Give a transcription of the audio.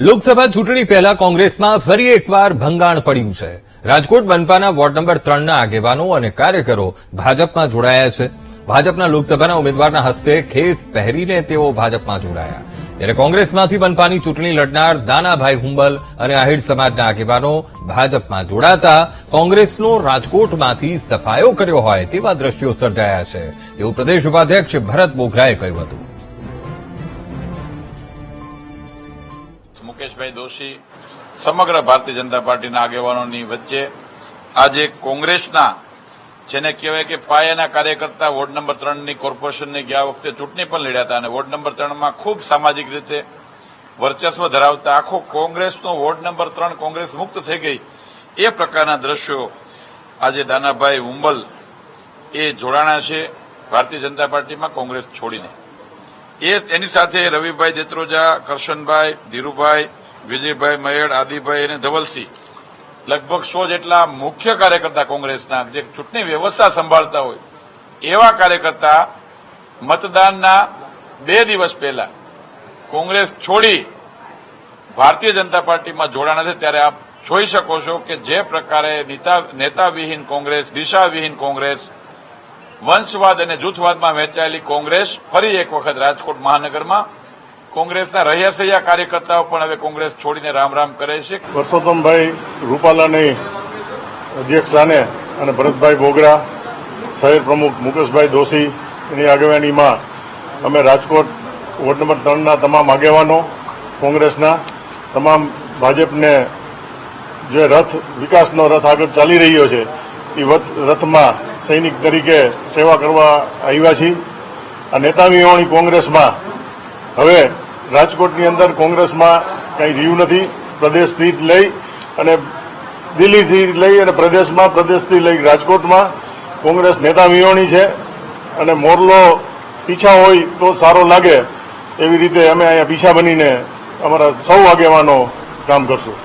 લોકસભા ચૂંટણી પહેલા કોંગ્રેસમાં ફરી એકવાર ભંગાણ પડ્યું છે। રાજકોટ મનપાના વોર્ડ નંબર 3ના આગેવાનો અને કાર્યકરો ભાજપમાં જોડાયા છે। ભાજપના લોકસભાના ઉમેદવારના હસ્તે ખેસ પહેરીને તેઓ ભાજપમાં જોડાયા, ત્યારે કોંગ્રેસમાંથી મનપાની ચૂંટણી લડનાર દાનાભાઈ હુંબલ અને આહિર સમાજના આગેવાનો ભાજપમાં જોડાતા કોંગ્રેસનો રાજકોટમાંથી સફાયો કર્યો હોય તેવા દ્રશ્યો સર્જાયા છે, એવું પ્રદેશ ઉપાધ્યક્ષ ભરત બોઘરાએ કહ્યું હતું। મુકેશભાઈ દોશી સમગ્ર ભારતીય જનતા પાર્ટીના આગેવાનોની વચ્ચે આજે કોંગ્રેસના જેને કહેવાય કે પાયાના કાર્યકર્તા વોર્ડ નંબર 3ની કોર્પોરેશનની ગયા વખતે ચૂંટણી પણ લડ્યા હતા અને વોર્ડ નંબર 3માં ખૂબ સામાજિક રીતે વર્ચસ્વ ધરાવતા આખો કોંગ્રેસનો વોર્ડ નંબર 3 કોંગ્રેસ મુક્ત થઈ ગઈ એ પ્રકારના દ્રશ્યો આજે દાનાભાઈ હુંબલ એ જોડાણા છે ભારતીય જનતા પાર્ટીમાં કોંગ્રેસ છોડીને। એની સાથે રવિભાઈ દેત્રોજા, કરશનભાઈ, ધીરુભાઈ, વિજયભાઈ મહેડ, આદિભાઈ અને ધવલસિંહ લગભગ 100 જેટલા મુખ્ય કાર્યકર્તા કોંગ્રેસના જે ચૂંટણી વ્યવસ્થા સંભાળતા હોય એવા કાર્યકર્તા મતદાનના 2 દિવસ પહેલા કોંગ્રેસ છોડી ભારતીય જનતા પાર્ટીમાં જોડાણા છે। ત્યારે આપ જોઈ શકો છો કે જે પ્રકારે નેતાવિહીન કોંગ્રેસ, દિશાવિહીન કોંગ્રેસ, વંશવાદ અને જૂથવાદમાં વહેંચાયેલી કોંગ્રેસ ફરી એક વખત રાજકોટ મહાનગરમાં કોંગ્રેસના રહ્યાસૈયા કાર્યકર્તાઓ પણ હવે કોંગ્રેસ છોડીને રામ રામ કરે છે। પરસોત્તમભાઈ રૂપાલાની અધ્યક્ષતાને અને ભરતભાઈ બોગરા, શહેર પ્રમુખ મુકેશભાઈ દોશી એની આગેવાનીમાં અમે રાજકોટ વોર્ડ નંબર 3ના તમામ આગેવાનો, કોંગ્રેસના તમામ ભાજપને જે વિકાસનો રથ આગળ ચાલી રહ્યો છે એ રથમાં સૈનિક તરીકે સેવા કરવા આવ્યા છીએ। આ નેતાવિહોણી કોંગ્રેસમાં હવે રાજકોટની અંદર કોંગ્રેસમાં કંઈ રહ્યું નથી। પ્રદેશથી લઈ અને દિલ્હીથી લઈ અને પ્રદેશથી લઈ રાજકોટમાં કોંગ્રેસ નેતાવિહોણી છે અને મોરલો પીછા હોય તો સારો લાગે એવી રીતે અમે અહીંયા પીછા બનીને અમારા સૌ આગેવાનો કામ કરશું।